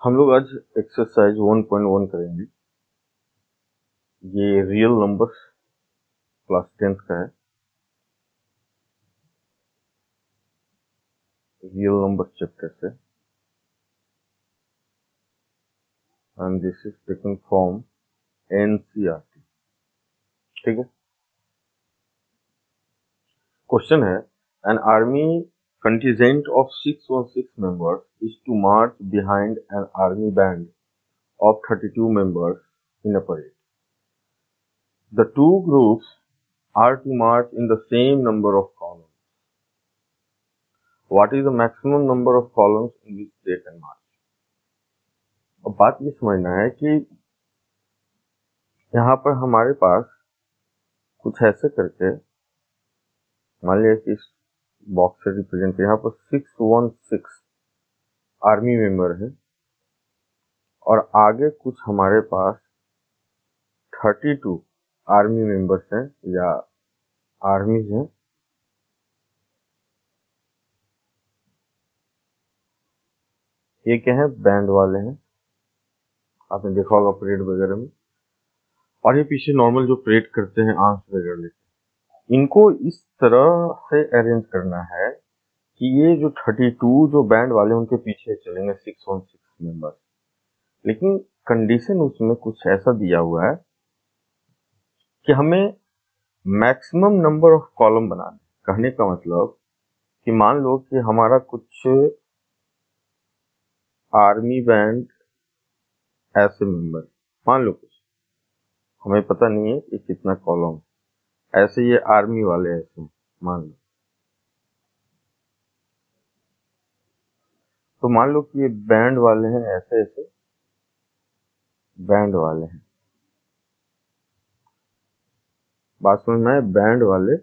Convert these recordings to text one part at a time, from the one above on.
हम लोग आज एक्सरसाइज 1.1 करेंगे। ये रियल नंबर्स क्लास 10th का है। रियल नंबर चैप्टर से, and this is taken from NCERT. ठीक है। क्वेश्चन है, an army contingent of 616 members is to march behind an army band of 32 members in a parade. The two groups are to march in the same number of columns. What is the maximum number of columns in which they can march? अब बात ये समझना है कि यहाँ पर हमारे पास कुछ ऐसे करके, मान लिया कि इस बॉक्स से रिप्रेजेंट, यहाँ पर 616 आर्मी मेंबर है और आगे कुछ हमारे पास 32 आर्मी मेंबर्स हैं या आर्मीज हैं। ये क्या है? बैंड वाले हैं। आपने देखा होगा परेड वगैरह में। और ये पीछे नॉर्मल जो परेड करते हैं आर्म्स वगैरह लेके, इनको इस तरह से अरेंज करना है कि ये जो 32 जो बैंड वाले उनके पीछे चलेंगे 616 मेंबर्स। लेकिन कंडीशन उसमें कुछ ऐसा दिया हुआ है कि हमें मैक्सिमम नंबर ऑफ कॉलम बनाना है। कहने का मतलब कि मान लो कि हमारा कुछ आर्मी बैंड ऐसे मेंबर, मान लो कुछ, हमें पता नहीं है कि कितना कॉलम, ऐसे ये आर्मी वाले ऐसे मान लो। तो मान लो कि ये बैंड वाले हैं, ऐसे ऐसे बैंड वाले हैं। बात समझना है, बैंड वाले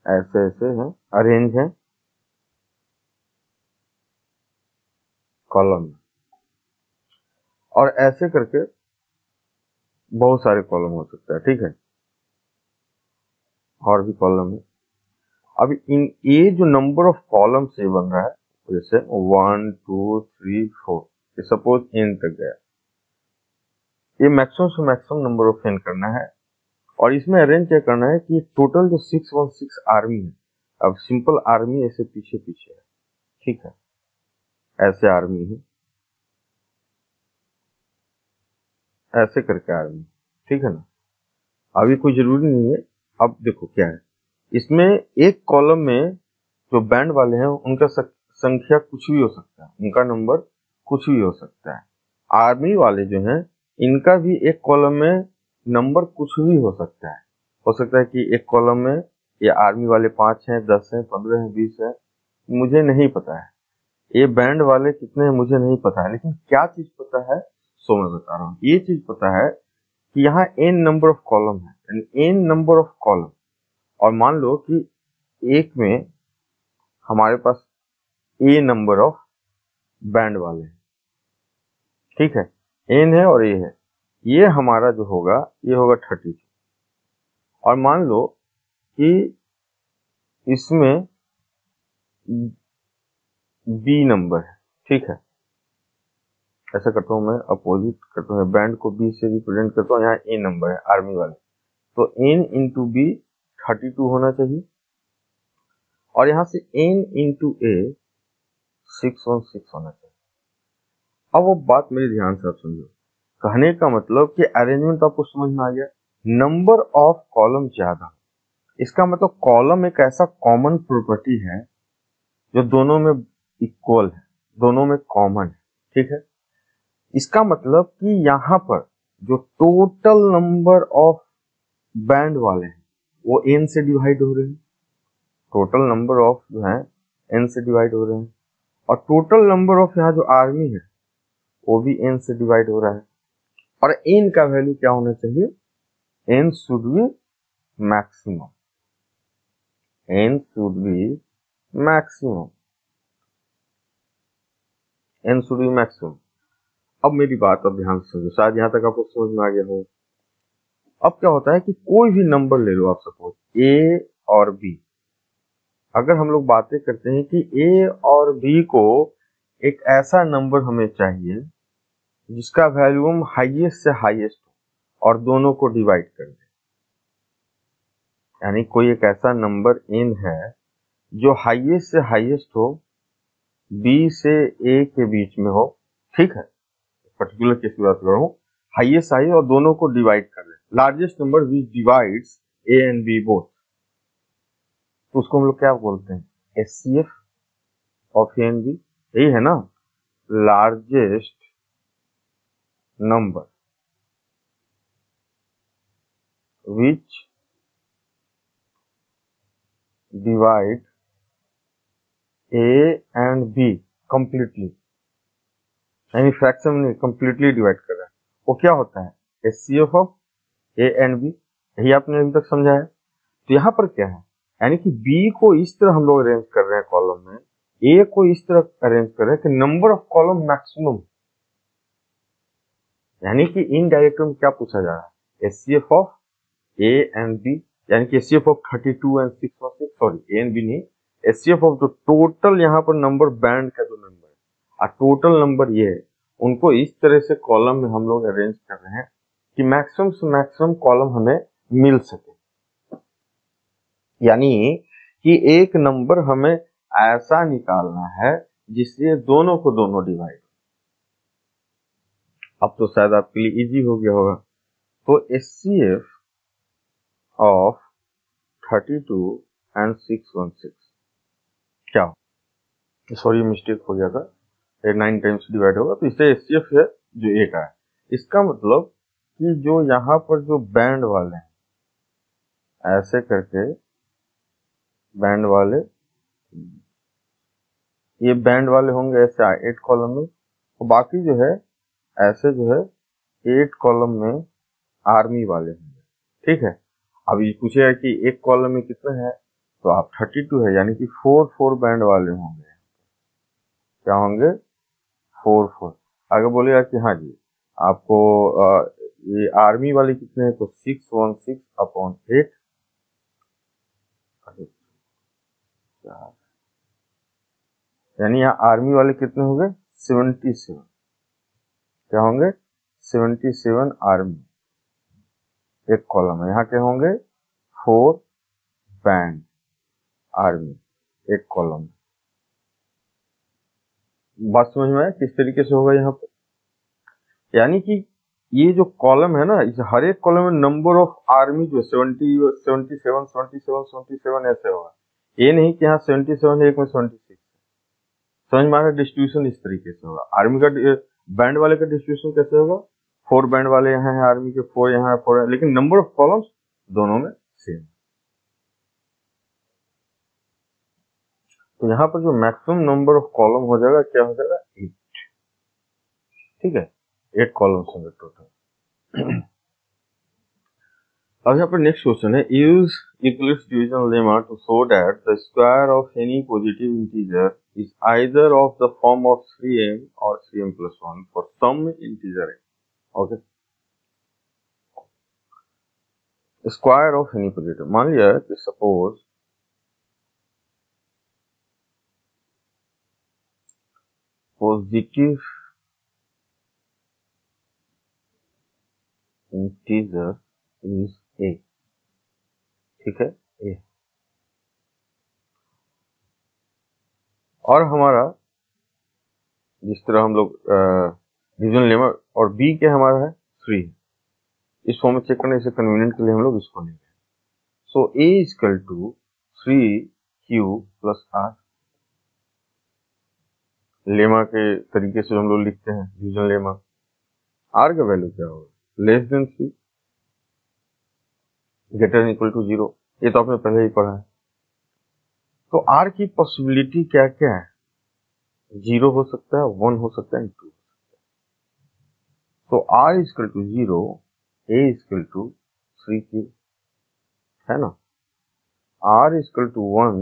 ऐसे ऐसे हैं, अरेंज हैं कॉलम में, और ऐसे करके बहुत सारे कॉलम हो सकता है। ठीक है, और भी कॉलम है। अब इन ये जो नंबर ऑफ कॉलम से बन रहा है, जैसे 1 2 3 4, ये सपोज एन तक गया, ये मैक्सिमम से मैक्सिमम नंबर ऑफ एन करना है। और इसमें अरेंज क्या करना है कि टोटल जो 616 आर्मी है, अब सिंपल आर्मी ऐसे पीछे पीछे है। ठीक है, ऐसे आर्मी है, ऐसे करके आर्मी। ठीक है ना। अभी कोई जरूरी नहीं है। अब देखो क्या है, इसमें एक कॉलम में जो बैंड वाले हैं उनका संख्या कुछ भी हो सकता है, उनका नंबर कुछ भी हो सकता है। आर्मी वाले जो हैं इनका भी एक कॉलम में नंबर कुछ भी हो सकता है। हो सकता है कि एक कॉलम में ये आर्मी वाले 5 हैं, 10 हैं, 15 हैं, 20 है, मुझे नहीं पता है। ये बैंड वाले कितने हैं मुझे नहीं पता है। लेकिन क्या चीज पता है, सो मैं बता रहा हूँ। ये चीज पता है कि यहाँ n नंबर ऑफ कॉलम है, यानी n नंबर ऑफ कॉलम। और मान लो कि एक में हमारे पास a नंबर ऑफ बैंड वाले हैं। ठीक है, n है और a है, ये हमारा जो होगा ये होगा 32। और मान लो कि इसमें b नंबर है। ठीक है, ऐसा करता हूं मैं, अपोजिट करता हूं, बैंड को b से रिप्रेजेंट करता हूं। यहाँ a नंबर है आर्मी वाले, तो n इंटू b 32 होना चाहिए, और यहाँ से n इंटू a 616 होना चाहिए। अब वो बात मेरे ध्यान से आप समझो। कहने का मतलब कि अरेंजमेंट आपको समझ में आ गया। नंबर ऑफ कॉलम ज्यादा, इसका मतलब कॉलम एक ऐसा कॉमन प्रॉपर्टी है जो दोनों में इक्वल है, दोनों में कॉमन है। ठीक है, इसका मतलब कि यहाँ पर जो टोटल नंबर ऑफ बैंड वाले हैं वो n से डिवाइड हो रहे हैं। टोटल नंबर ऑफ जो है n से डिवाइड हो रहे हैं, और टोटल नंबर ऑफ यहाँ जो आर्मी है वो भी n से डिवाइड हो रहा है। और n का वैल्यू क्या होना चाहिए? n should be maximum, n should be maximum, n should be maximum. अब मेरी बात अब ध्यान से समझो, शायद यहाँ तक आपको समझ में आ गया हो। अब क्या होता है कि कोई भी नंबर ले लो, आप सपोज a और b। अगर हम लोग बातें करते हैं कि a और b को एक ऐसा नंबर हमें चाहिए जिसका वैल्यू हम हाईएस्ट से हाईएस्ट हो और दोनों को डिवाइड कर दें। यानी कोई एक ऐसा नंबर n है जो हाईएस्ट से हाईएस्ट हो, b से a के बीच में हो, ठीक है, पर्टिकुलर केस की बात कर रहा हूँ, हाईएस्ट हाई और दोनों को डिवाइड कर दें, largest number which divides a and b both, तो उसको हम लोग क्या बोलते हैं, HCF of A and B, यही है ना, largest number which divide A and B completely, यानी फ्रैक्शन में कंप्लीटली डिवाइड कर रहा है, वो क्या होता है, HCF of A and B, यही आपने अभी तक समझा है। तो यहाँ पर क्या है, यानी कि बी को इस तरह हम लोग अरेंज कर रहे हैं कॉलम में, ए को इस तरह अरेंज कर रहे हैं कि नंबर ऑफ कॉलम मैक्सिमम, यानी कि इनडायरेक्ट में क्या पूछा जा रहा है, HCF of A and B, यानी कि HCF of 32 and 616, sorry A and B नहीं, एचसीएफ ऑफ जो टोटल यहाँ पर नंबर बैंड का जो नंबर है और टोटल नंबर ये है, उनको इस तरह से कॉलम में हम लोग अरेंज कर रहे हैं कि मैक्सिमम से मैक्सिमम कॉलम हमें मिल सके, यानी कि एक नंबर हमें ऐसा निकालना है जिससे दोनों को दोनों डिवाइड, अब तो शायद आपके लिए इजी हो गया होगा। तो एचसीएफ ऑफ 32 एंड 616 क्या हो, सॉरी मिस्टेक हो गया था, 9 टाइम्स डिवाइड होगा, तो इससे एचसीएफ है जो 8 है, इसका मतलब कि जो यहाँ पर जो बैंड वाले हैं ऐसे करके बैंड वाले, ये बैंड वाले होंगे ऐसे 8 कॉलम में, और बाकी जो है ऐसे जो है 8 कॉलम में आर्मी वाले होंगे, ठीक है। अब ये पूछेगा कि एक कॉलम में कितने हैं, तो आप 32 है, यानी कि 4 बैंड वाले होंगे, क्या होंगे, 4। आगे बोलेगा कि हाँ जी आपको ये आर्मी वाले कितने हैं, तो 616/8, यानी यहाँ आर्मी वाले कितने होंगे, 77, क्या होंगे, 77 आर्मी एक कॉलम है, यहाँ के होंगे 4 बैंड आर्मी एक कॉलम। बात समझ में आया किस तरीके से होगा यहाँ पर, यानी कि ये जो कॉलम है ना, इस हर एक कॉलम में नंबर ऑफ आर्मी जो 77 ऐसे होगा, ये नहीं कि यहाँ 77 है एक में 76, समझ में आ रहा, डिस्ट्रीब्यूशन इस तरीके से होगा। आर्मी का बैंड वाले का डिस्ट्रीब्यूशन कैसे होगा, 4 बैंड वाले यहाँ है आर्मी के, 4 यहाँ है, 4 है, लेकिन नंबर ऑफ कॉलम्स दोनों में सेम। तो यहाँ पर जो मैक्सिमम नंबर ऑफ कॉलम हो जाएगा क्या हो जाएगा, 8, ठीक है, 8 कॉलम्स होंगे टोटल। अब यहाँ पर नेक्स्ट क्वेश्चन है, use Euclid's division lemma to show that the square of any positive integer is either of the form of 3m or 3m plus 1 for some integer n. Okay. Square of any positive. मान लिया कि suppose positive integer is a, ठीक है, a, और हमारा जिस तरह हम लोग डिवीजन लेमा और b क्या हमारा है 3, इस फॉर्म में चेक करने से कन्वीनियंट के लिए हम लोग इसको लेंगे। So a equal to 3q plus r, lemma के तरीके से हम लोग लिखते हैं डिवीजन लेमा, r का वैल्यू क्या होगा, less than 3, greater than equal to 0, ये तो आपने पहले ही पढ़ा है। तो r की पॉसिबिलिटी क्या क्या है, 0 हो सकता है, 1 हो सकता है, 2 हो सकता है। तो r equal to 0, a equal to 3q, है ना, r equal to 1,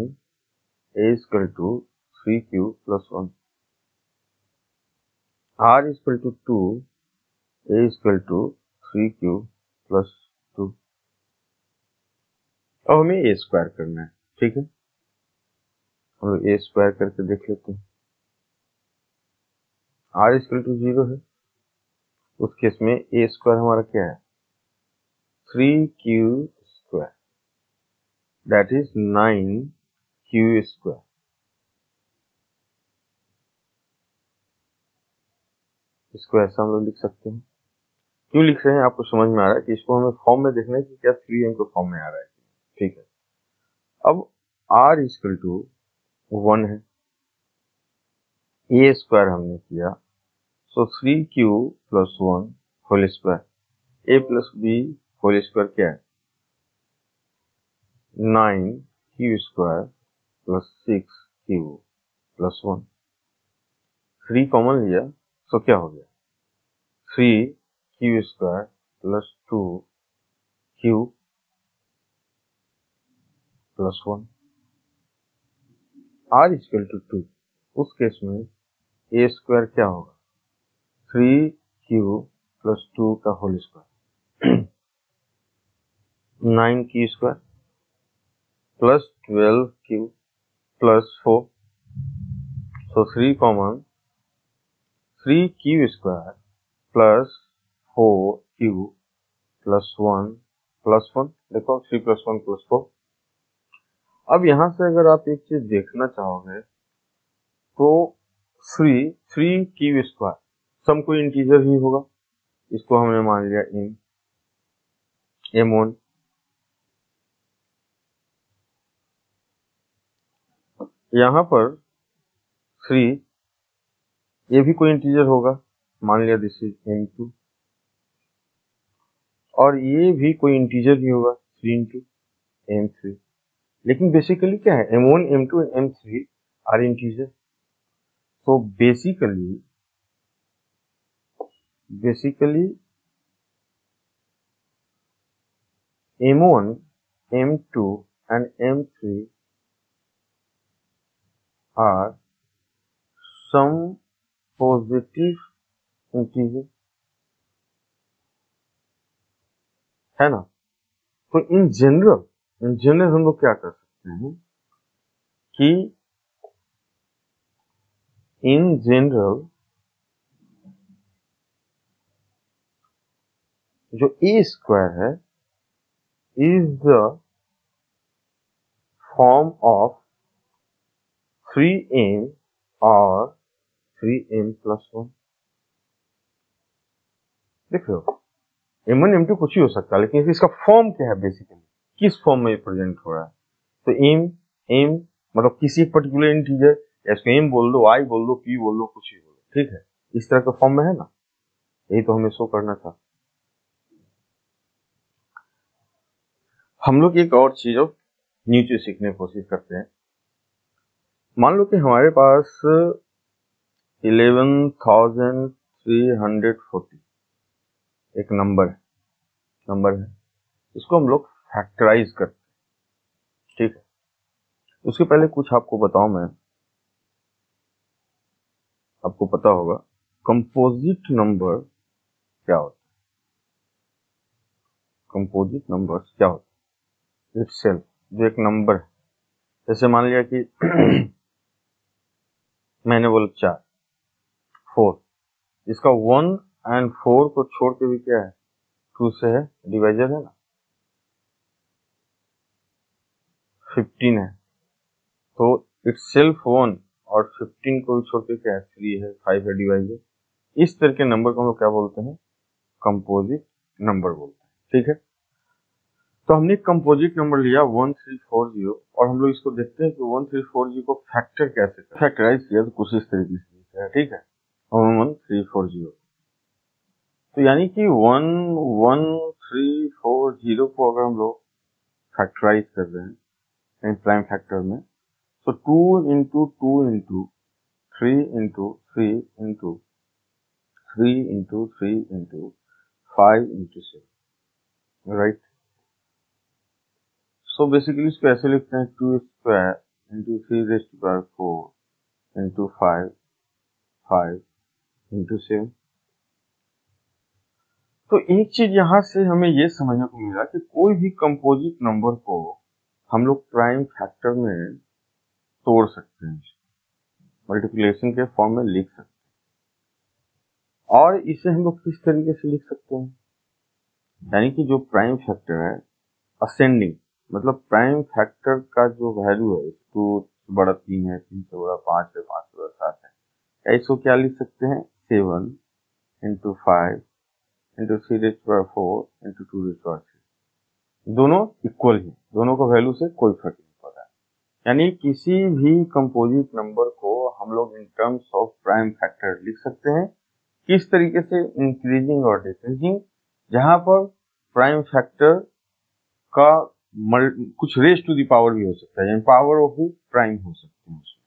a equal to 3q plus 1, r equal to 2, a equal to 3q plus 2। अब हमें a स्क्वायर करना है, ठीक है, हम लोग a स्क्वायर करके देख लेते हैं। r इक्वल टू 0 है, उस केस में ए स्क्वायर हमारा क्या है 3q square, that is 9q square. इसको ऐसा हम लोग लिख सकते हैं। क्यों लिख रहे हैं आपको समझ में आ रहा है कि इसको हमें फॉर्म में देखना है कि क्या 3m को फॉर्म में आ रहा है। ठीक है, अब r इक्वल टू 1 है, ए स्क्वायर हमने किया, सो 3q प्लस 1 होल स्क्वायर, ए प्लस बी होल स्क्वायर क्या है 9q square plus 6q plus 1। 3 common लिया, सो क्या हो गया 3q square plus 2q plus 1। r equal to 2, उस केस में ए स्क्वायर क्या होगा 3q प्लस 2 का whole square 9q square plus 12q plus 4, so 3 common 3q square plus 4q plus 1 plus 1। देखो 3 प्लस 1 प्लस 4। अब यहां से अगर आप एक चीज देखना चाहोगे तो 3q स्क्वायर सम कोई इंटीजर ही होगा, इसको हमने मान लिया m1। यहाँ पर 3 ये भी कोई इंटीजर होगा, मान लिया दिस इज m2, और ये भी कोई इंटीजर ही होगा 3 इंटू m3। लेकिन बेसिकली क्या है m1 m2 m3 are integer. तो basically m1 m2 and m3 are some positive integer, है ना। तो इन जनरल हम लोग क्या कर सकते हैं कि इन जनरल जो ए स्क्वायर है is the form of 3m और 3m प्लस 1। देख रहे हो m1 m2 कुछ ही हो सकता है, लेकिन इसका फॉर्म क्या है, बेसिकली किस फॉर्म में प्रेजेंट हो रहा है। तो m मतलब किसी पर्टिकुलर इंटीजर, या इसको m बोल दो, i बोल दो, p बोल दो, कुछ ही बोल दो, ठीक है, इस तरह का फॉर्म में है ना। यही तो हमें शो करना था। हम लोग एक और चीज और न्यू चीज सीखने की कोशिश करते हैं। मान लो कि हमारे पास 11,340 एक नंबर है, इसको हम लोग फैक्टराइज करते हैं, ठीक है। उसके पहले कुछ आपको बताऊं मैं, आपको पता होगा कंपोजिट नंबर क्या होता है। कंपोजिट नंबर्स क्या होता है, इटसेल्फ जो एक नंबर है। जैसे मान लिया कि मैंने बोला 4, इसका 1 एंड 4 को छोड़ के भी क्या है 2 से है, डिवाइजर है ना। 15 है, तो इटसेल्फ 1 और 15 को भी छोड़ के क्या है 3 है, 5 है, डिवाइजर। इस तरह के नंबर को हम लोग क्या बोलते हैं, कंपोजिट नंबर बोलते हैं, ठीक है। तो हमने कंपोजिट नंबर लिया 1340 और हम लोग इसको देखते हैं कि 1340 को फैक्टर कैसे करें। फैक्टराइज किया तो कुछ इस तरीके से लिखा है, ठीक है, 1340। तो यानी कि 11340 को अगर हम लोग फैक्टराइज कर रहे हैं प्राइम फैक्टर में, तो 2 into 2 into 3 into 3 into 3 into 3 into 5 into 6, right. So basically इसको ऐसे लिखते हैं 2 square into 3 raise to power 4 into 5 into 7। तो एक चीज यहां से हमें ये समझने को मिला कि कोई भी कंपोजिट नंबर को हम लोग प्राइम फैक्टर में तोड़ सकते हैं, मल्टीप्लिकेशन के फॉर्म में लिख सकते हैं। और इसे हम लोग किस तरीके से लिख सकते हैं, यानी कि जो प्राइम फैक्टर है असेंडिंग, मतलब प्राइम फैक्टर का जो वैल्यू है 2 से बड़ा 3 है, 3 से बड़ा 5 है, 5 से बड़ा 7 है, या इसको क्या लिख सकते हैं 7 into 5 into 3 raise to power 4 into 2 raise to power 3, दोनों इक्वल है, दोनों का वैल्यू से कोई फर्क नहीं पड़ रहा है। यानी किसी भी कंपोजिट नंबर को हम लोग in terms of prime factor लिख सकते हैं, किस तरीके से, इंक्रीजिंग और डिक्रीजिंग, जहां पर प्राइम फैक्टर का कुछ रेज टू दी पावर भी हो सकता है, यानी पावर ऑफ भी प्राइम हो सकते हैं उसमें।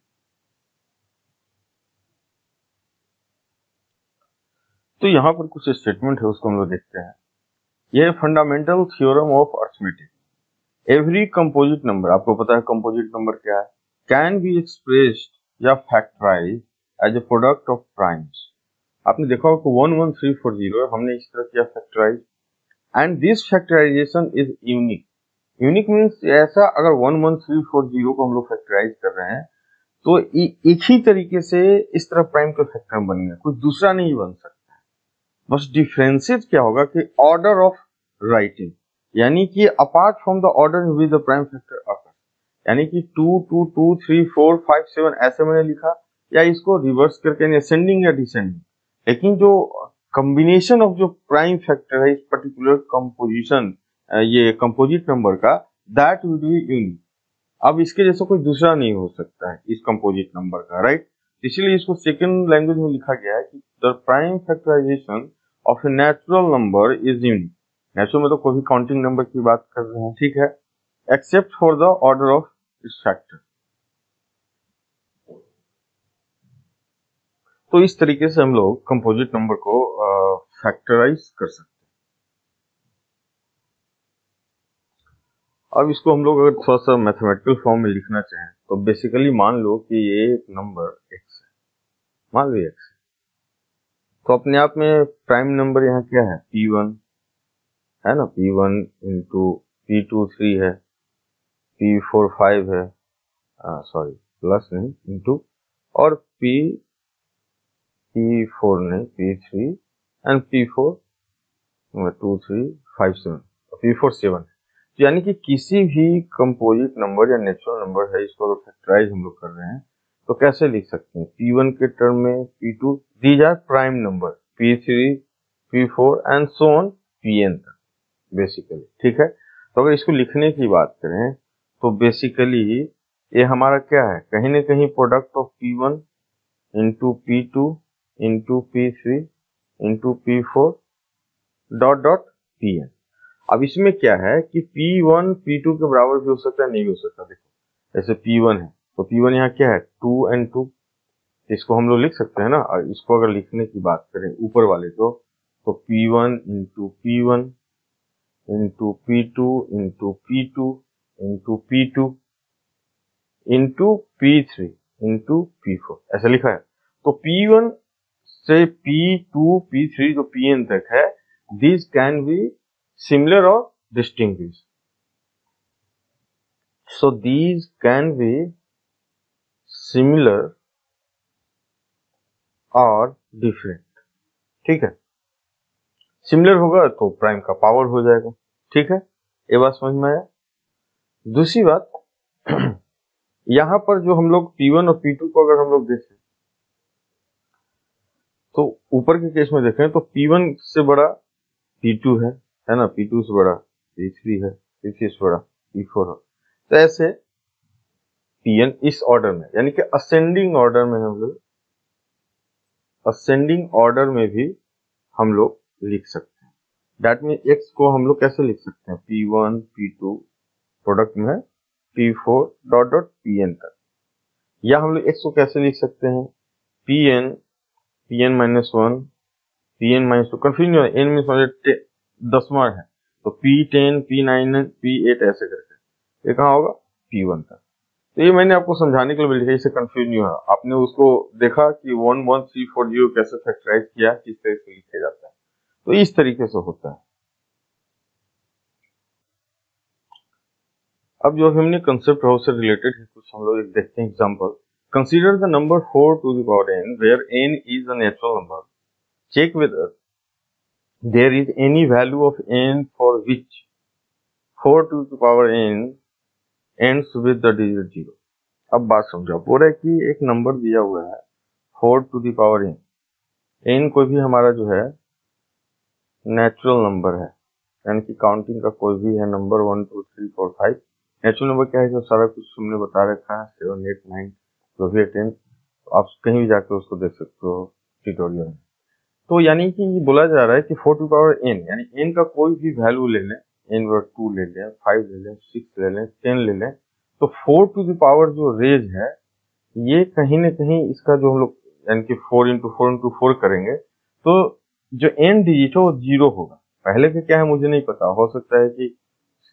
तो यहाँ पर कुछ स्टेटमेंट है, उसको हम लोग देखते हैं। यह fundamental theorem of arithmetic, every composite number, आपको पता है कंपोजिट नंबर क्या है, कैन बी एक्सप्रेस्ड या factorise as a product of primes. आपने देखा होगा 11340 हमने इस तरह किया factorise, and this factorisation is unique. Unique means ऐसा, अगर 11340 को हम लोग फैक्टराइज कर रहे हैं तो एक ही तरीके से इस तरह प्राइम का फैक्टर बन गया, कोई दूसरा नहीं बन सकता है। बस डिफरेंसेस क्या होगा कि ऑर्डर ऑफ राइटिंग, यानी कि apart from the order in which the prime factor occur, यानी कि 2 2 2 3 4 5 7 ऐसे मैंने लिखा, या इसको रिवर्स करके असेंडिंग या डिसेंडिंग, लेकिन जो कॉम्बिनेशन ऑफ जो प्राइम फैक्टर है इस पर्टिकुलर कंपोजिशन, ये कंपोजिट नंबर का, दैट विल बी यूनिक। अब इसके जैसा कोई दूसरा नहीं हो सकता है इस कंपोजिट नंबर का, राइट। इसीलिए इसको सेकंड लैंग्वेज में लिखा गया है कि the prime factorisation of a natural number is unique. Natural मतलब कोई भी काउंटिंग नंबर की बात कर रहे हैं, ठीक है, except for the order of its factor. तो इस तरीके से हम लोग कंपोजिट नंबर को फैक्टराइज कर सकते हैं। अब इसको हम लोग अगर थोड़ा सा मैथमेटिकल फॉर्म में लिखना चाहें तो बेसिकली मान लो कि ये एक नंबर x है, मान लो x है, तो अपने आप में प्राइम नंबर यहाँ क्या है p1 है ना, p1 इंटू p2 3 है, p4 5 है, सॉरी प्लस नहीं इंटू, और p4 नहीं p3 एंड p4 2 3 5 7, p4 7। यानी कि किसी भी कंपोजिट नंबर या नेचुरल नंबर है, इसको अगर फैक्टराइज हम लोग कर रहे हैं तो कैसे लिख सकते हैं, p1 के टर्म में p2, these are prime number, p3 p4 and so on pn तक बेसिकली, ठीक है। तो अगर इसको लिखने की बात करें तो बेसिकली ये हमारा क्या है, कहीं ना कहीं product of p1 into p2 into p3 into p4 dot dot pn। अब इसमें क्या है कि P1 P2 के बराबर भी हो सकता है, नहीं भी हो सकता। देखो जैसे P1 है तो P1 यहाँ क्या है 2 and 2, इसको हम लोग लिख सकते हैं ना। और इसको अगर लिखने की बात करें ऊपर वाले को, तो P1 into P1 into P2 into P2 into P2 into P3 into P4 ऐसा लिखा है। तो P1 से P2 P3 जो Pn तक है, this can be similar or distinguished. So these can be similar or different, ठीक है। सिमिलर होगा तो प्राइम का पावर हो जाएगा, ठीक है, ये बात समझ में आया। दूसरी बात यहां पर जो हम लोग P1 और P2 को अगर हम लोग देखें तो ऊपर के केस में देखें तो P1 से बड़ा P2 है ना, P2 से बड़ा P3 है, P3 से बड़ा P4 है। तो ऐसे Pn इस ऑर्डर में, यानी कि असेंडिंग ऑर्डर में हम लोग, असेंडिंग ऑर्डर में भी हम लोग लिख सकते हैं। दैट मीन x को हम लोग कैसे लिख सकते हैं, P1 P2 प्रोडक्ट में P4 डॉट डॉट Pn तक, या हम लोग x को कैसे लिख सकते हैं Pn Pn minus 1 Pn minus 2, confusion है, n मीन्स दसवां है तो P10 P9 P8 ऐसे करके, ये कहाँ होगा P1 तक। तो ये मैंने आपको समझाने के लिए लिखा, इससे कंफ्यूज नहीं हुआ। आपने उसको देखा कि 11340 कैसे फैक्टराइज किया, किस तरह से लिखा जाता है, तो इस तरीके से होता है। अब जो हमने कंसेप्ट है उससे रिलेटेड है कुछ हम लोग एक देखते हैं example. Consider the number 4 to the power n where n is a natural number check whether there is any value of n for which 4 to the power n ends with the digit 0। अब बात समझो, बोल रहा है कि एक number दिया हुआ है 4 to the power n, n कोई भी हमारा जो है नेचुरल नंबर है, यानी कि काउंटिंग का कोई भी है नंबर 1 2 3 4 5। नेचुरल नंबर क्या है, जो सारा कुछ तुमने बता रखा है 7 8 9 जो भी 10, तो आप कहीं भी जाकर उसको देख सकते हो ट्यूटोरियल में। तो यानी कि बोला जा रहा है कि 4 टू पावर n, यानी n का कोई भी वैल्यू ले लें, n 2 ले लें, 5 ले लें, 6 ले लें, 10 ले लें, तो 4 टू द पावर जो रेज है ये कहीं न कहीं इसका जो हम लोग यानी कि 4 इंटू 4 इंटू 4 करेंगे तो जो n डिजिट है वो 0 होगा। पहले के क्या है मुझे नहीं पता, हो सकता है कि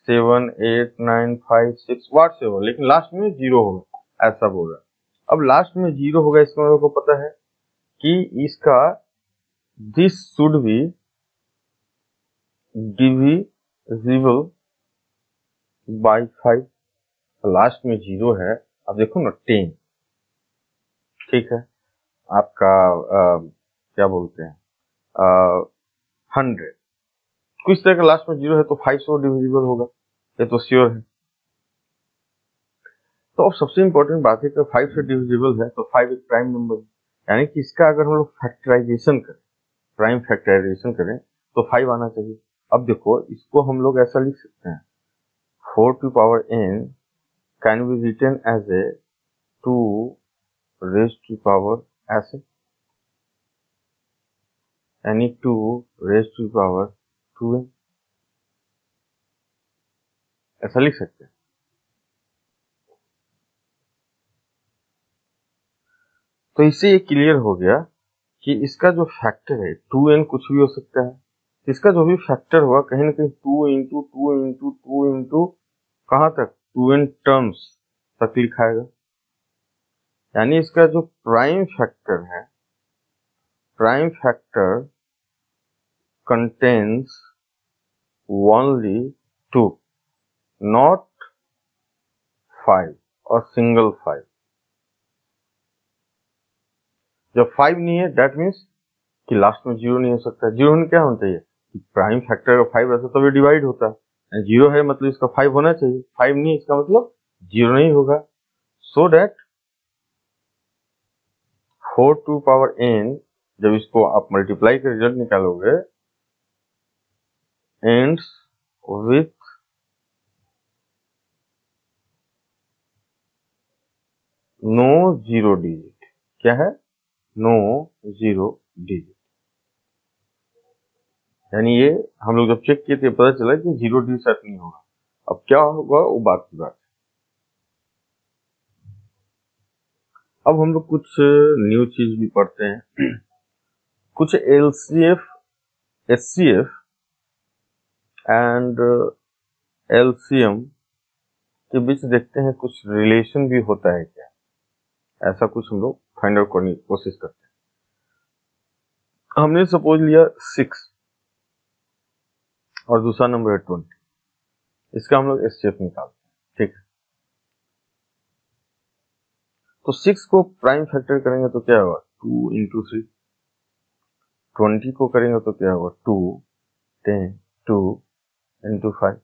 7 8 9 5 6 वाट से हो, लेकिन लास्ट में 0 होगा, ऐसा बोल रहा है। अब लास्ट में 0 होगा, इसका मतलब को पता है कि इसका this should be divisible by 5। Last में 0 है, अब देखो ना 10, ठीक है, आपका क्या बोलते हैं 100, कुछ तरह का लास्ट में 0 है तो 5 से डिविजिबल होगा, ये तो श्योर है। तो अब सबसे इंपॉर्टेंट बात है कि 5 से डिविजिबल है तो 5 एक प्राइम नंबर है, यानी कि इसका अगर हम लोग फैक्टराइजेशन करें, प्राइम फैक्टराइजेशन करें तो 5 आना चाहिए। अब देखो इसको हम लोग ऐसा लिख सकते हैं 4 to power n can be written as a 2 raise to power ऐसे, यानी 2 रेज टू पावर 2n, ऐसा लिख सकते हैं। तो इससे ये क्लियर हो गया कि इसका जो फैक्टर है 2n कुछ भी हो सकता है, इसका जो भी फैक्टर हुआ कहीं ना कहीं 2 इंटू 2 इंटू 2 इंटू कहाँ तक 2n टर्म्स तक लिखाएगा, यानी इसका जो प्राइम फैक्टर है, prime factor contains only 2 not 5 और सिंगल 5। जब 5 नहीं है दैट मीन्स कि लास्ट में 0 नहीं हो सकता। 0 में क्या होना चाहिए कि प्राइम फैक्टर का 5 रहता तो ये डिवाइड होता है, 0 है मतलब इसका 5 होना चाहिए, 5 नहीं है इसका मतलब 0 नहीं होगा। So that 4 to power n जब इसको आप मल्टीप्लाई कर रिजल्ट निकालोगे एंड्स विथ नो 0 डिजिट, क्या है नो 0 डिजिट, यानी ये हम लोग जब चेक किए थे पता चला कि 0 डिजिट नहीं होगा। अब क्या होगा वो बात की बात है। अब हम लोग कुछ न्यू चीज भी पढ़ते हैं, कुछ LCF HCF एंड LCM के बीच देखते हैं कुछ रिलेशन भी होता है क्या, ऐसा कुछ हम लोग फाइंड आउट करने की कोशिश करते हैं। हमने सपोज लिया 6 और दूसरा नंबर है 20, इसका हम लोग HCF निकालते हैं, ठीक है। तो 6 को प्राइम फैक्टर करेंगे तो क्या होगा 2 इंटू 3, 20 को करेंगे तो क्या होगा 2 10 2 इंटू 5।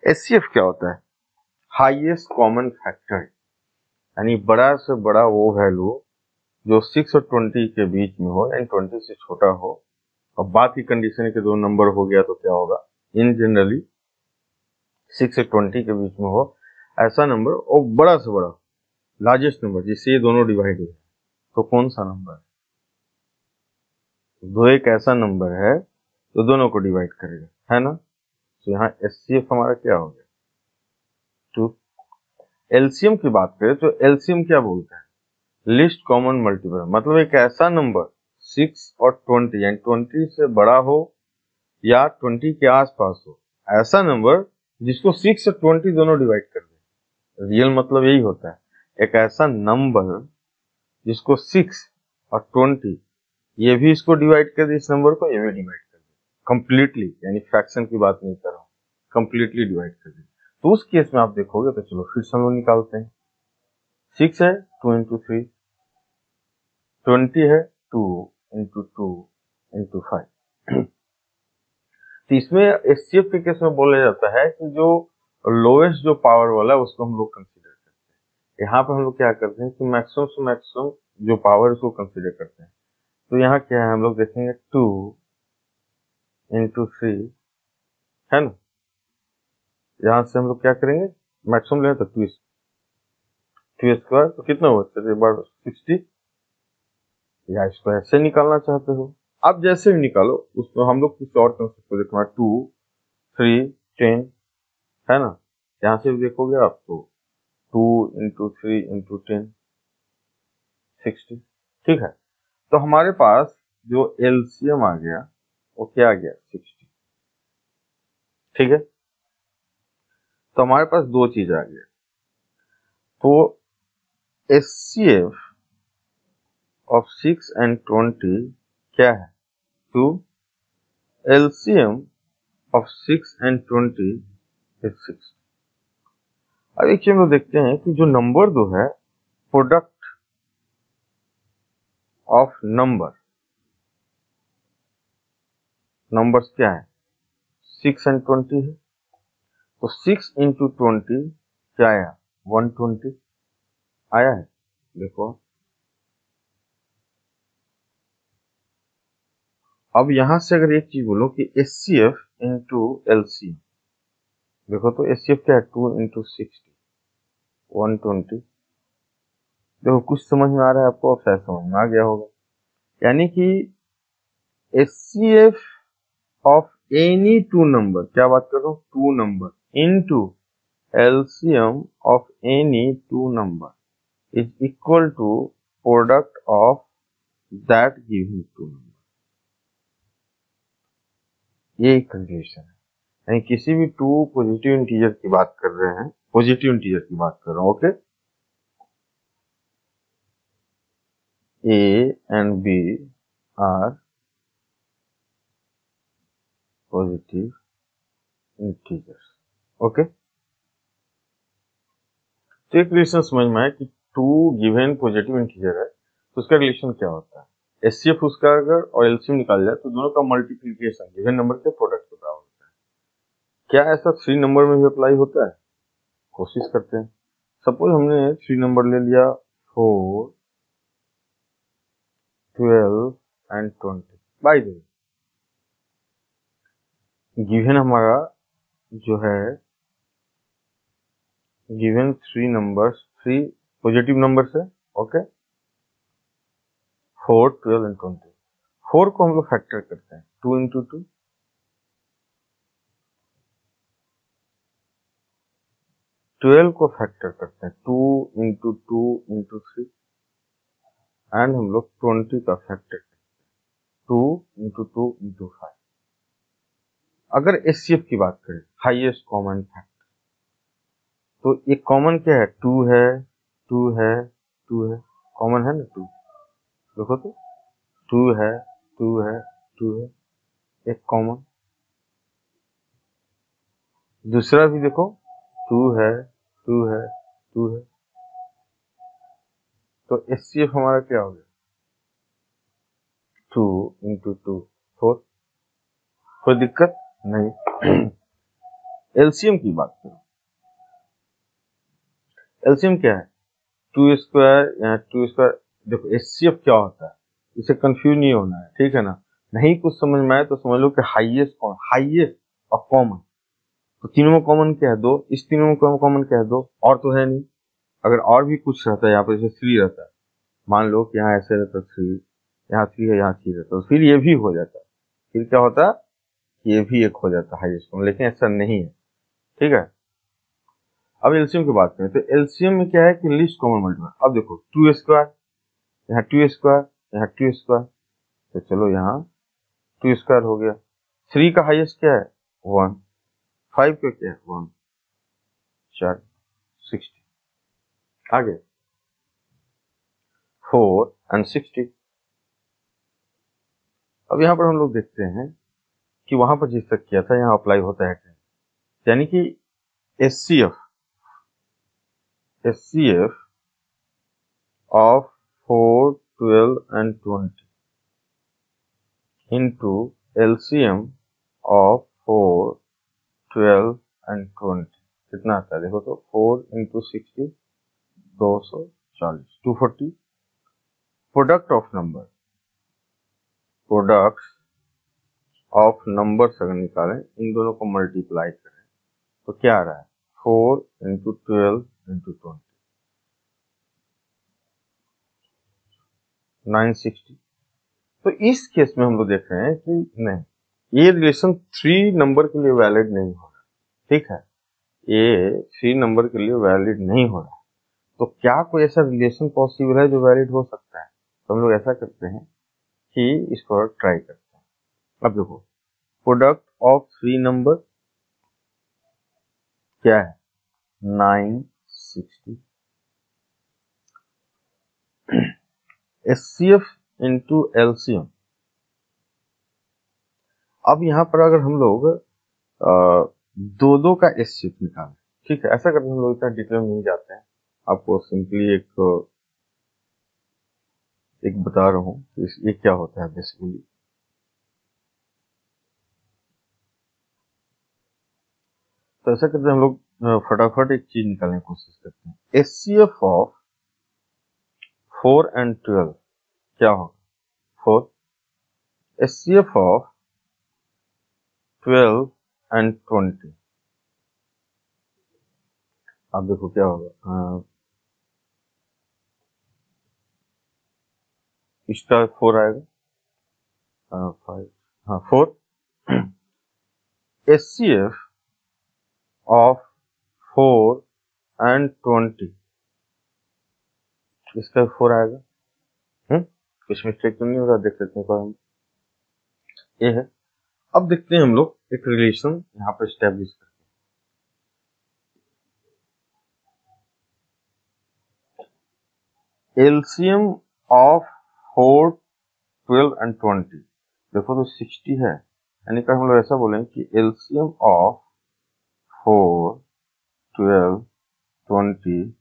HCF क्या होता है हाईएस्ट कॉमन फैक्टर, यानी बड़ा से बड़ा वो वैल्यू जो 6 और 20 के बीच में हो, यानी 20 से छोटा हो, और बाकी कंडीशन के 2 नंबर हो गया तो क्या होगा इन जनरली 6 से 20 के बीच में हो ऐसा नंबर, और बड़ा से बड़ा लार्जेस्ट नंबर जिससे ये दोनों डिवाइड हो, तो कौन सा नंबर है, दो एक ऐसा नंबर है तो दोनों को डिवाइड करेगा, है ना। तो यहाँ HCF हमारा क्या हो गया 2। LCM की बात करें तो LCM क्या बोलता है लिस्ट कॉमन मल्टीपल, मतलब एक ऐसा नंबर 6 और 20 यानी 20 से बड़ा हो या 20 के आसपास हो, ऐसा नंबर जिसको 6 से 20 दोनों डिवाइड कर दे। रियल मतलब यही होता है, एक ऐसा नंबर जिसको 6 और 20 ये भी इसको डिवाइड कर दे, इस नंबर को ये भी डिवाइड कर दे कंप्लीटली, यानी फ्रैक्शन की बात नहीं कर रहा हूँ, कंप्लीटली डिवाइड कर दे। तो उस केस में आप देखोगे तो चलो फिर से हम लोग निकालते हैं। 6 है 2 इंटू 3, 20 है 2 इंटू 2 इंटू 5। तो इसमें एचसीएफ के केस में बोला जाता है कि जो लोएस्ट जो पावर वाला है उसको हम लोग कंसीडर करते हैं। यहाँ पे हम लोग क्या करते हैं कि मैक्सिमम से मैक्सिमम जो पावर उसको कंसीडर करते हैं। तो यहाँ क्या है, हम लोग देखेंगे 2 इंटू 3 है ना। यहाँ से हम लोग क्या करेंगे, मैक्सिमम लें तो 2 स्क्वायर, तो कितना हुआ, चलिए बार 60, या इसको ऐसे निकालना चाहते हो आप जैसे भी निकालो, उसको हम लोग कुछ और कंसेप्ट को देखना, 2 3 10 है ना। यहाँ से भी देखोगे आप तो 2 इंटू 3 इंटू 10 60, ठीक है। तो हमारे पास जो एलसीएम आ गया वो क्या आ गया, 60, ठीक है। तो हमारे पास दो चीज आ गया, तो एचसीएफ ऑफ 6 एंड 20 क्या है, 2, एलसीएम ऑफ 6 एंड 20 इज 6। अब एक चीज हम लोग देखते हैं कि जो नंबर दो है, प्रोडक्ट ऑफ नंबर्स क्या है, 6 एंड 20 है। तो 6 इंटू 20 क्या आया, 120 आया है, देखो। अब यहां से अगर एक चीज बोलो कि एचसीएफ इंटू एलसीएम, देखो तो एचसीएफ क्या है, 2 इंटू 60 120। देखो कुछ समझ में आ रहा है आपको, अब शायद समझ में आ गया होगा। यानी कि HCF of any two number, क्या बात कर रहा हूं, two number into LCM of any two number is equal to product of that given two number। ये एक कंडीशन है, यानी किसी भी टू पॉजिटिव इंटीजर की बात कर रहे हैं, पॉजिटिव इंटीजर की बात कर रहा हूं, okay. A and B are positive integers, okay. तो एक रिलेशन समझ में आया कि टू गिवन पॉजिटिव इंटीजर है तो उसका रिलेशन क्या होता है, एचसीएफ उसका अगर और एलसीएम निकाल जाए तो दोनों का मल्टीप्लीकेशन गिवन नंबर के प्रोडक्ट के बराबर होता है। क्या ऐसा 3 नंबर में भी अप्लाई होता है, कोशिश करते हैं। सपोज हमने 3 नंबर ले लिया, 4 12 and 20। By the way given हमारा जो है, गिवन 3 नंबर्स, 3 पॉजिटिव नंबर्स है, ओके। 4 12 एंड 20। 4 को हम लोग फैक्टर करते हैं, 2 इंटू 2, 12 को फैक्टर करते हैं, 2 इंटू 2 इंटू 3, एंड हम लोग 20 का फैक्टर करते हैं, 2 इंटू 2 इंटू 5। अगर एचसीएफ की बात करें, हाईएस्ट कॉमन फैक्टर, तो एक कॉमन क्या है, 2 है, 2 है, 2 है, कॉमन है ना 2, देखो तो 2 है, 2 है, 2 है, एक कॉमन। दूसरा भी देखो 2 है, 2 है, 2 है। तो एचसीएफ हमारा क्या हो गया, 2 इंटू 2 4, कोई दिक्कत नहीं। एलसीएम की बात करो, एलसीएम क्या है, 2 स्क्वायर, यहाँ 2 स्क्वायर। देखो एचसीएफ क्या होता है, इसे कंफ्यूज नहीं होना है, ठीक है ना। नहीं कुछ समझ में आए तो समझ लो कि हाईएस्ट कौन, हाईएस्ट और कॉमन, तो तीनों में कॉमन क्या है, 2, इस तीनों में कॉमन क्या है, 2, और तो है नहीं। अगर और भी कुछ रहता है, यहाँ पर जैसे 3 रहता है, मान लो कि यहाँ ऐसे रहता 3, यहाँ 3 है, यहाँ 3 रहता, तो फिर ये भी हो जाता, फिर क्या होता, ये भी एक हो जाता हाईएस्ट कॉमन, लेकिन ऐसा नहीं है, ठीक है। अब एलसीएम की बात करें तो एलसीएम में क्या है कि लीस्ट कॉमन मल्टीपल। अब देखो 2 स्क्वायर, यहाँ 2 स्क्वायर, यहाँ 2 स्क्वायर, तो चलो यहाँ 2 स्क्वायर हो गया। 3 का हाईएस्ट क्या है, 1, 5 का क्या है, 1, 4 60, आगे 4 एंड 60। अब यहाँ पर हम लोग देखते हैं कि वहां पर जिस तक किया था यहाँ अप्लाई होता है क्या, यानी कि HCF of 4 12 and 20 into LCM of 4, 12 and 20 कितना आता है देखो तो 4 into 60 240 240 product of number product of numbers अगर निकालें इन दोनों को मल्टीप्लाई करें तो क्या आ रहा है 4 इंटू 12 इंटू 20 960। तो इस केस में हम लोग देख रहे हैं कि नहीं ये रिलेशन 3 नंबर के लिए वैलिड नहीं हो रहा। ठीक है ये 3 नंबर के लिए वैलिड नहीं हो रहा। तो क्या कोई ऐसा रिलेशन पॉसिबल है जो वैलिड हो सकता है? तो हम लोग ऐसा करते हैं कि इसको ट्राई करते हैं। अब देखो प्रोडक्ट ऑफ 3 नंबर क्या है 960 एचसीएफ इंटू एलसीएम। अब यहां पर अगर हम लोग दो दो का एचसीएफ निकालें, ठीक है ऐसा करके हम लोग इतना डिटेल में नहीं जाते हैं, आपको सिंपली एक बता रहा हूँ कि ये क्या होता है बेसिकली। तो ऐसा करते हम लोग फटाफट एक चीज निकालने की कोशिश करते हैं। एचसीएफ ऑफ 4 एंड 12 क्या होगा 4 एचसीएफ ऑफ 12 एंड 20 आप देखो क्या होगा इसका 4 आएगा 5 हाँ 4 एचसीएफ ऑफ 4 एंड 20 इसका 4 आएगा। कुछ मिस्टेक तो नहीं हो रहा देख लेते हैं हम ये है। अब देखते हैं हम लोग एक रिलेशन यहाँ पर स्टैब्लिश करते हैं। एलसीएम ऑफ 4, 12 एंड 20 देखो तो 60 है यानी कि हम लोग ऐसा बोलेंगे कि LCM of 4, 12, 20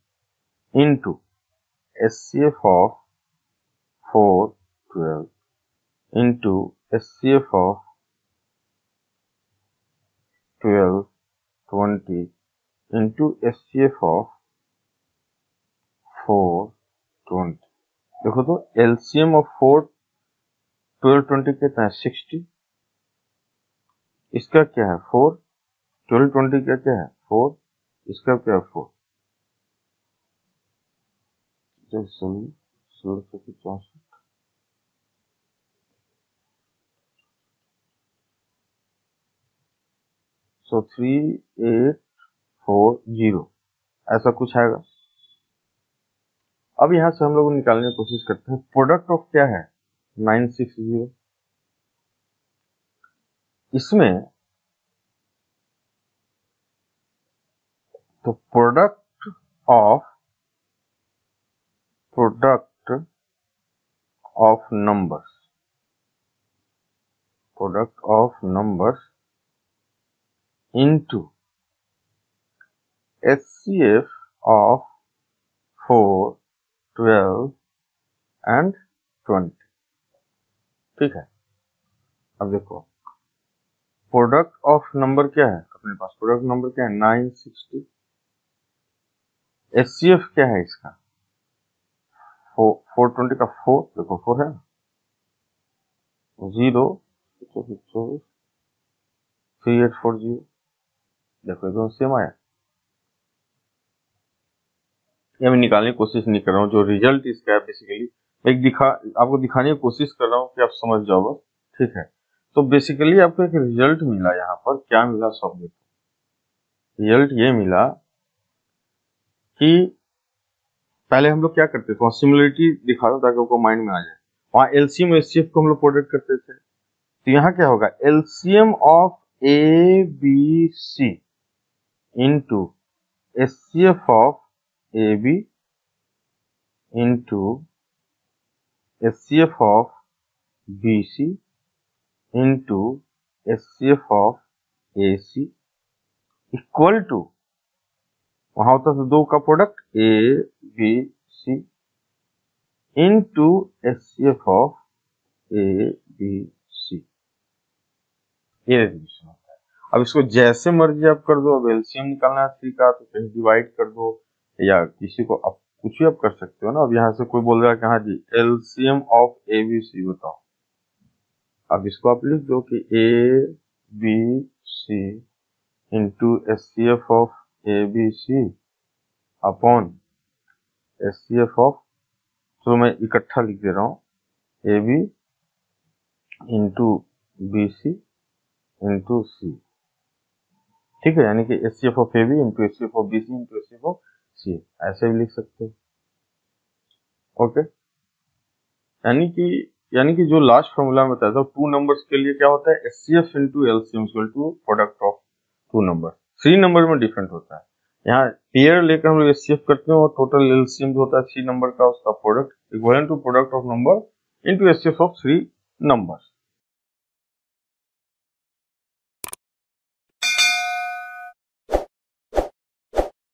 into HCF of 4, 12 into HCF of 12, 20 into HCF of 4, 20 देखो तो एलसीएम ऑफ 4, 12, 20 कितना है 60 इसका क्या है 4, 12, 20 का क्या है 4 इसका क्या है 4 सो 3840 ऐसा कुछ आएगा। अब यहां से हम लोग निकालने की कोशिश करते हैं प्रोडक्ट ऑफ क्या है 960 इसमें तो product of numbers into HCF of 4, 12 and 20 ठीक है। अब देखो प्रोडक्ट ऑफ नंबर क्या है अपने पास प्रोडक्ट नंबर क्या है 960 HCF क्या है इसका 420 का 4 देखो 4 है 0 3840 देखो एकदम सेम आया। ये मैं निकालने की कोशिश नहीं कर रहा हूँ जो रिजल्ट इसका है बेसिकली एक आपको दिखाने की कोशिश कर रहा हूँ कि आप समझ जाओ बस ठीक है। तो बेसिकली आपको एक रिजल्ट मिला यहाँ पर क्या मिला सब देखो रिजल्ट ये मिला कि पहले हम लोग क्या करते थे सिमिलरिटी दिखा दो ताकि आपको माइंड में आ जाए। वहां एलसीएम एचसीएफ को हम लोग प्रोडक्ट करते थे तो यहाँ क्या होगा LCM of A B C into HCF of A B into HCF of BC into HCF of AC equal to वहां होता था दो का product ABC into HCF of ABC ये रेजोल्यूशन होता है। अब इसको जैसे मर्जी आप कर दो, अब एलसीएम निकालना है 3 का तो कहीं डिवाइड कर दो, या किसी को आप कुछ भी आप कर सकते हो ना। अब यहाँ से कोई बोल रहा है कि हाँ जी LCM of A B C बताओ, अब इसको आप लिख दो कि A B C into H C F of A B C upon H C F of, तो मैं इकट्ठा लिख दे रहा हूँ, A B into B C into C, ठीक है, यानी कि H C F of A B into H C F of B C into H C F of सी, ऐसे भी लिख सकते हो। ओके, यानी कि जो लास्ट फॉर्मूला में बताया था, 2 नंबर्स के लिए क्या होता है, H C F into LCM equal to product of 2 number. 3 number में डिफरेंट होता है, यहाँ पेयर लेकर हम लोग एस सी एफ करते हैं और टोटल एलसीएम जो होता है 3 नंबर का, उसका product equal to product of number into H C F of 3 number.